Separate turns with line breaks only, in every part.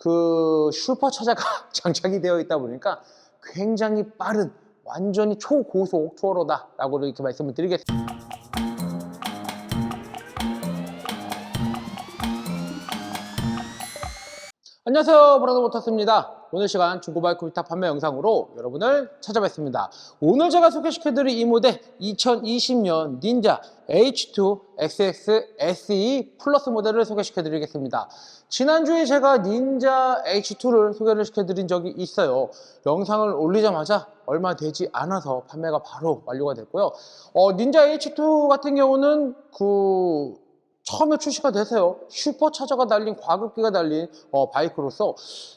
그 슈퍼차저가 장착이 되어 있다 보니까 굉장히 빠른 완전히 초고속 투어로다라고 이렇게 말씀을 드리겠습니다. 안녕하세요, 브라더모터스입니다. 오늘 시간 중고바이크 위탁 판매 영상으로 여러분을 찾아뵙습니다. 오늘 제가 소개시켜드릴 이 모델 2020년 닌자 H2 XX SE 플러스 모델을 소개시켜드리겠습니다. 지난주에 제가 닌자 H2를 소개를 시켜드린 적이 있어요. 영상을 올리자마자 얼마 되지 않아서 판매가 바로 완료가 됐고요. 닌자 H2 같은 경우는 처음에 출시가 돼서요. 슈퍼차저가 달린 과급기가 달린 바이크로서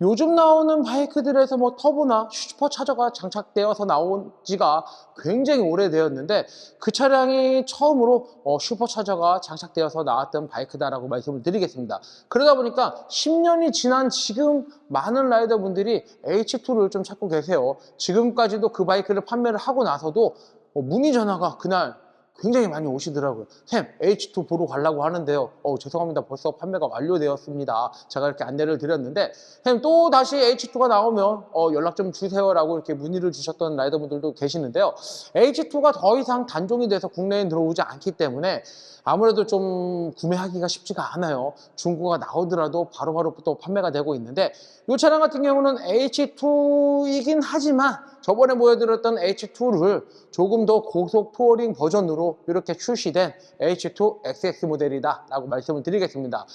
요즘 나오는 바이크들에서 뭐 터보나 슈퍼차저가 장착되어서 나온 지가 굉장히 오래되었는데 그 차량이 처음으로 슈퍼차저가 장착되어서 나왔던 바이크다라고 말씀을 드리겠습니다. 그러다 보니까 10년이 지난 지금 많은 라이더분들이 H2를 좀 찾고 계세요. 지금까지도 그 바이크를 판매를 하고 나서도 문의 전화가 그날 굉장히 많이 오시더라고요. 쌤, H2 보러 가려고 하는데요. 죄송합니다. 벌써 판매가 완료되었습니다. 제가 이렇게 안내를 드렸는데 쌤, 또 다시 H2가 나오면 연락 좀 주세요라고 이렇게 문의를 주셨던 라이더분들도 계시는데요. H2가 더 이상 단종이 돼서 국내에 들어오지 않기 때문에 아무래도 좀 구매하기가 쉽지가 않아요. 중고가 나오더라도 바로바로 또 판매가 되고 있는데 이 차량 같은 경우는 H2이긴 하지만 저번에 보여드렸던 H2를 조금 더 고속 투어링 버전으로 이렇게 출시된 H2 XX 모델이다 라고 말씀을 드리겠습니다.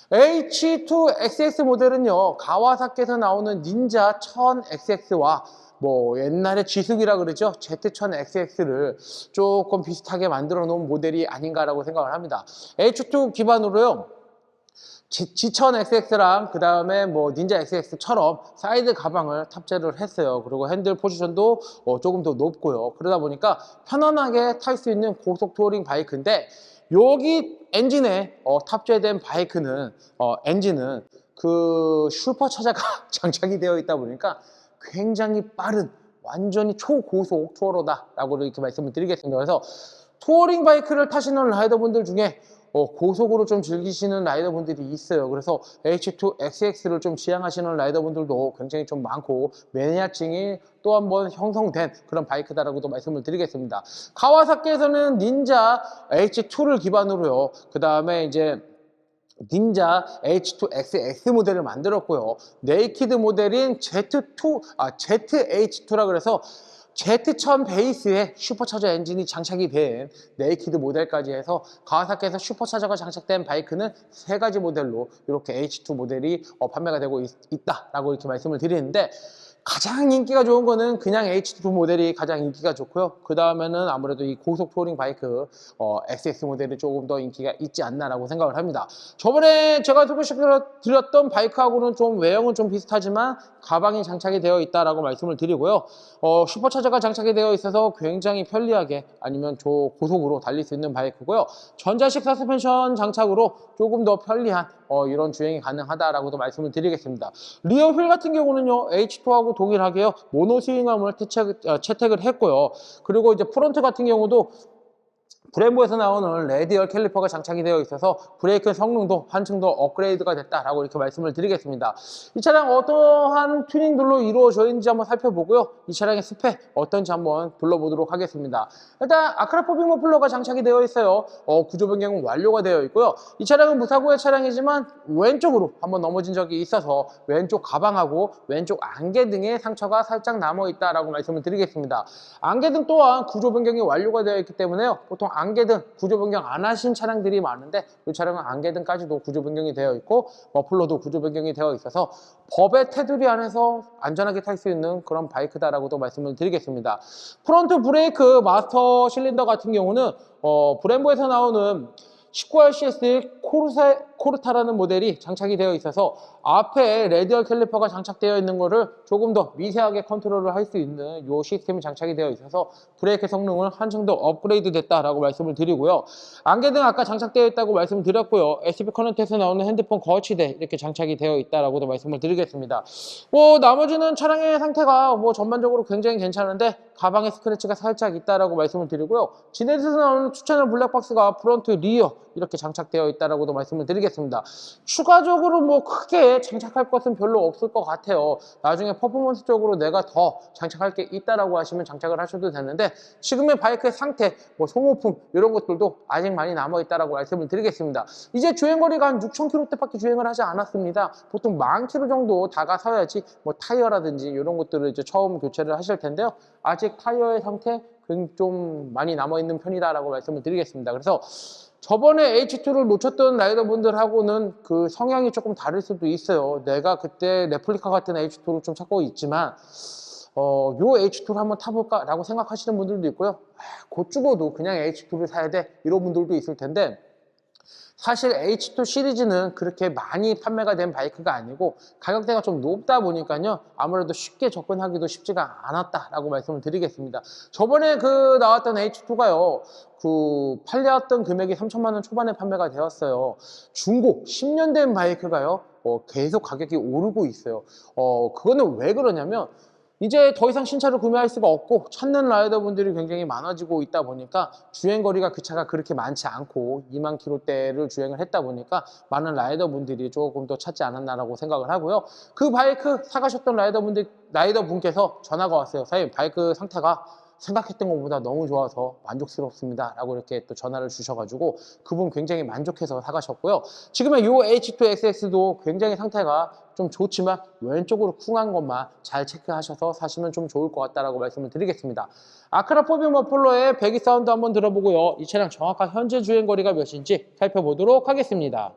H2 XX 모델은요, 가와사키에서 나오는 닌자 1000XX와 뭐 옛날에 G숙이라 그러죠. Z1000XX를 조금 비슷하게 만들어 놓은 모델이 아닌가라고 생각을 합니다. H2 기반으로요, G1000XX랑 그 다음에 뭐 닌자 XX처럼 사이드 가방을 탑재를 했어요. 그리고 핸들 포지션도 조금 더 높고요. 그러다 보니까 편안하게 탈 수 있는 고속 투어링 바이크인데 여기 엔진에 탑재된 바이크는 엔진은 그 슈퍼차저가 장착이 되어 있다 보니까 굉장히 빠른 완전히 초고속 투어러다라고 이렇게 말씀을 드리겠습니다. 그래서 투어링 바이크를 타시는 라이더분들 중에 고속으로 좀 즐기시는 라이더분들이 있어요. 그래서 H2 XX를 좀 지향하시는 라이더분들도 굉장히 좀 많고 매니아층이 또 한 번 형성된 그런 바이크다라고도 말씀을 드리겠습니다. 카와사키에서는 닌자 H2를 기반으로요. 그 다음에 이제 닌자 H2XX 모델을 만들었고요. 네이키드 모델인 ZH2라 그래서 Z1000 베이스에 슈퍼차저 엔진이 장착이 된 네이키드 모델까지 해서 가와사키에서 슈퍼차저가 장착된 바이크는 3가지 모델로 이렇게 H2 모델이 판매가 되고 있다라고 이렇게 말씀을 드리는데 가장 인기가 좋은 거는 그냥 H2 모델이 가장 인기가 좋고요. 그 다음에는 아무래도 이 고속 투어링 바이크 XX 모델이 조금 더 인기가 있지 않나라고 생각을 합니다. 저번에 제가 소개시켜드렸던 바이크하고는 좀 외형은 좀 비슷하지만 가방이 장착이 되어 있다라고 말씀을 드리고요. 슈퍼차저가 장착이 되어 있어서 굉장히 편리하게 아니면 고속으로 달릴 수 있는 바이크고요. 전자식 서스펜션 장착으로 조금 더 편리한 이런 주행이 가능하다라고도 말씀을 드리겠습니다. 리어 휠 같은 경우는요, H2하고 동일하게요, 모노 스윙암을 채택을 했고요. 그리고 이제 프론트 같은 경우도 브렘보에서 나오는 레디얼 캘리퍼가 장착이 되어 있어서 브레이크 성능도 한층 더 업그레이드가 됐다라고 이렇게 말씀을 드리겠습니다. 이 차량 어떠한 튜닝들로 이루어져 있는지 한번 살펴보고요. 이 차량의 스펙 어떤지 한번 둘러보도록 하겠습니다. 일단 아크라포빙 머플러가 장착이 되어 있어요. 구조 변경은 완료가 되어 있고요. 이 차량은 무사고의 차량이지만 왼쪽으로 한번 넘어진 적이 있어서 왼쪽 가방하고 왼쪽 안개등에 상처가 살짝 남아 있다라고 말씀을 드리겠습니다. 안개등 또한 구조 변경이 완료가 되어 있기 때문에요. 보통 안개등 구조 변경 안 하신 차량들이 많은데 이 차량은 안개등까지도 구조 변경이 되어 있고 머플러도 구조 변경이 되어 있어서 법의 테두리 안에서 안전하게 탈 수 있는 그런 바이크다라고도 말씀을 드리겠습니다. 프론트 브레이크 마스터 실린더 같은 경우는 브렘보에서 나오는 19RCS 코르타라는 모델이 장착이 되어 있어서 앞에 레디얼 캘리퍼가 장착되어 있는 거를 조금 더 미세하게 컨트롤을 할 수 있는 이 시스템이 장착이 되어 있어서 브레이크 성능을 한층 더 업그레이드 됐다라고 말씀을 드리고요. 안개등 아까 장착되어 있다고 말씀드렸고요. USB 커넥터에서 나오는 핸드폰 거치대 이렇게 장착이 되어 있다라고도 말씀을 드리겠습니다. 나머지는 차량의 상태가 전반적으로 굉장히 괜찮은데 가방에 스크래치가 살짝 있다라고 말씀을 드리고요. 지네트에서 나오는 추천할 블랙박스가 프론트 리어 이렇게 장착되어 있다라고 있다라고도 말씀을 드리겠습니다. 추가적으로 뭐 크게 장착할 것은 별로 없을 것 같아요. 나중에 퍼포먼스적으로 내가 더 장착할 게 있다라고 하시면 장착을 하셔도 되는데 지금의 바이크의 상태, 뭐 소모품 이런 것들도 아직 많이 남아 있다라고 말씀을 드리겠습니다. 이제 주행거리가 한 6,000km대밖에 주행을 하지 않았습니다. 보통 10,000km 정도 다가서야지 뭐 타이어라든지 이런 것들을 이제 처음 교체를 하실 텐데요. 아직 타이어의 상태 좀 많이 남아있는 편이다라고 말씀을 드리겠습니다. 그래서 저번에 H2를 놓쳤던 라이더분들하고는 그 성향이 조금 다를 수도 있어요. 내가 그때 레플리카 같은 H2를 좀 찾고 있지만 요 H2를 한번 타볼까라고 생각하시는 분들도 있고요. 곧 죽어도 그냥 H2를 사야 돼 이런 분들도 있을 텐데 사실 H2 시리즈는 그렇게 많이 판매가 된 바이크가 아니고 가격대가 좀 높다 보니까요. 아무래도 쉽게 접근하기도 쉽지가 않았다라고 말씀을 드리겠습니다. 저번에 그 나왔던 H2가요. 그 팔렸던 금액이 3천만 원 초반에 판매가 되었어요. 중고 10년 된 바이크가요. 계속 가격이 오르고 있어요. 그거는 왜 그러냐면 이제 더 이상 신차를 구매할 수가 없고 찾는 라이더분들이 굉장히 많아지고 있다 보니까 주행거리가 그 차가 그렇게 많지 않고 2만 킬로대를 주행을 했다 보니까 많은 라이더분들이 조금 더 찾지 않았나라고 생각을 하고요. 그 바이크 사가셨던 라이더분께서 전화가 왔어요. 사장님 바이크 상태가 생각했던 것보다 너무 좋아서 만족스럽습니다 라고 이렇게 또 전화를 주셔가지고 그분 굉장히 만족해서 사가셨고요. 지금의 이 H2XX도 굉장히 상태가 좀 좋지만 왼쪽으로 쿵한 것만 잘 체크하셔서 사시면 좀 좋을 것 같다라고 말씀을 드리겠습니다. 아크라 포비움 어폴러의 배기 사운드 한번 들어보고요. 이 차량 정확한 현재 주행거리가 몇인지 살펴보도록 하겠습니다.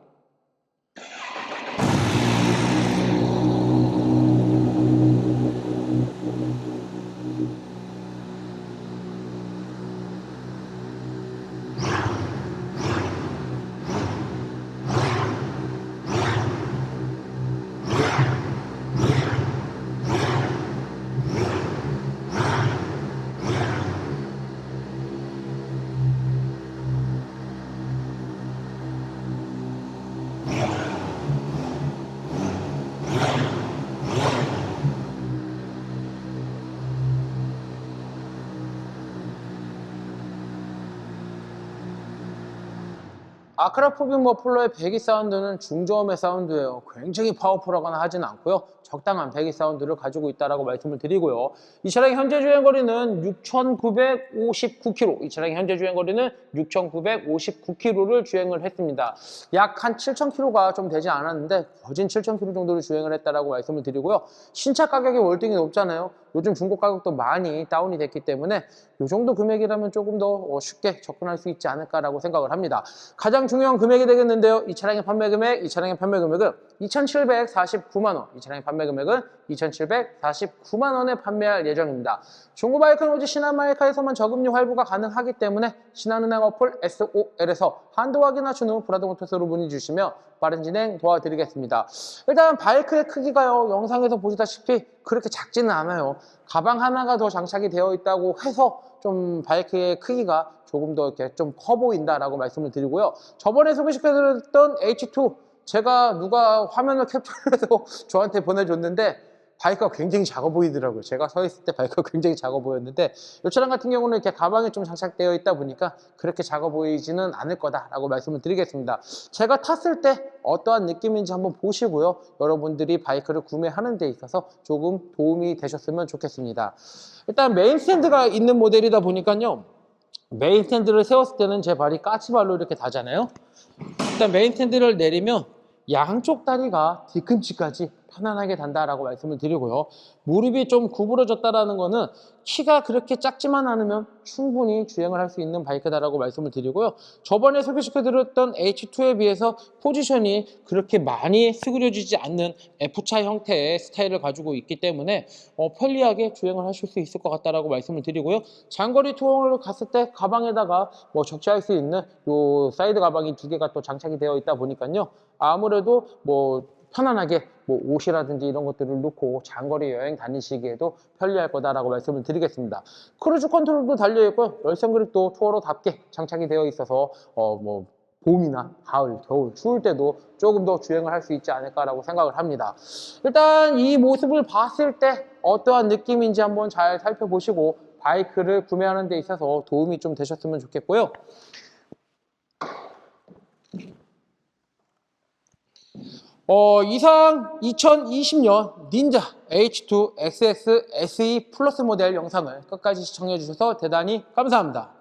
아크라 포비움 머플러의 배기 사운드는 중저음의 사운드예요. 굉장히 파워풀하거나 하진 않고요. 적당한 배기 사운드를 가지고 있다고 말씀을 드리고요. 이 차량의 현재 주행거리는 6,959km. 이 차량의 현재 주행거리는 6,959km를 주행을 했습니다. 약 한 7,000km가 좀 되지 않았는데 거진 7,000km 정도를 주행을 했다고 말씀을 드리고요. 신차 가격이 월등히 높잖아요. 요즘 중고 가격도 많이 다운이 됐기 때문에 이 정도 금액이라면 조금 더 쉽게 접근할 수 있지 않을까라고 생각을 합니다. 가장 중요한 금액이 되겠는데요. 이 차량의 판매 금액은 2,749만 원. 이 차량의 판매 금액은 2,749만 원에 판매할 예정입니다. 중고바이크는 오직 신한마이카에서만 저금리 할부가 가능하기 때문에 신한은행 어플 SOL에서 한도 확인하신 후 브라더모터스로 문의 주시면 빠른 진행 도와드리겠습니다. 일단 바이크의 크기가요. 영상에서 보시다시피 그렇게 작지는 않아요. 가방 하나가 더 장착이 되어 있다고 해서 좀 바이크의 크기가 조금 더 이렇게 좀 커 보인다라고 말씀을 드리고요. 저번에 소개시켜드렸던 H2 제가 누가 화면을 캡처를 해서 저한테 보내줬는데 바이크가 굉장히 작아 보이더라고요. 제가 서 있을 때 바이크가 굉장히 작아 보였는데 이 차량 같은 경우는 이렇게 가방에 좀 장착되어 있다 보니까 그렇게 작아 보이지는 않을 거다라고 말씀을 드리겠습니다. 제가 탔을 때 어떠한 느낌인지 한번 보시고요. 여러분들이 바이크를 구매하는 데 있어서 조금 도움이 되셨으면 좋겠습니다. 일단 메인 스탠드가 있는 모델이다 보니까요. 메인 스탠드를 세웠을 때는 제 발이 까치발로 이렇게 닿잖아요. 일단 메인 스탠드를 내리면 양쪽 다리가 뒤꿈치까지 편안하게 단다라고 말씀을 드리고요. 무릎이 좀 구부러졌다라는 거는 키가 그렇게 작지만 않으면 충분히 주행을 할 수 있는 바이크다라고 말씀을 드리고요. 저번에 소개시켜드렸던 H2에 비해서 포지션이 그렇게 많이 수그려지지 않는 F차 형태의 스타일을 가지고 있기 때문에 편리하게 주행을 하실 수 있을 것 같다라고 말씀을 드리고요. 장거리 투어를 갔을 때 가방에다가 뭐 적재할 수 있는 요 사이드 가방이 두 개가 또 장착이 되어 있다 보니까요. 아무래도 뭐 편안하게 뭐 옷이라든지 이런 것들을 놓고 장거리 여행 다니시기에도 편리할 거다라고 말씀을 드리겠습니다. 크루즈 컨트롤도 달려있고요. 열선 그립도 투어로답게 장착이 되어 있어서 뭐 봄이나 가을, 겨울, 추울 때도 조금 더 주행을 할 수 있지 않을까라고 생각을 합니다. 일단 이 모습을 봤을 때 어떠한 느낌인지 한번 잘 살펴보시고 바이크를 구매하는 데 있어서 도움이 좀 되셨으면 좋겠고요. 이상 2020년 닌자 H2 XX SE 플러스 모델 영상을 끝까지 시청해 주셔서 대단히 감사합니다.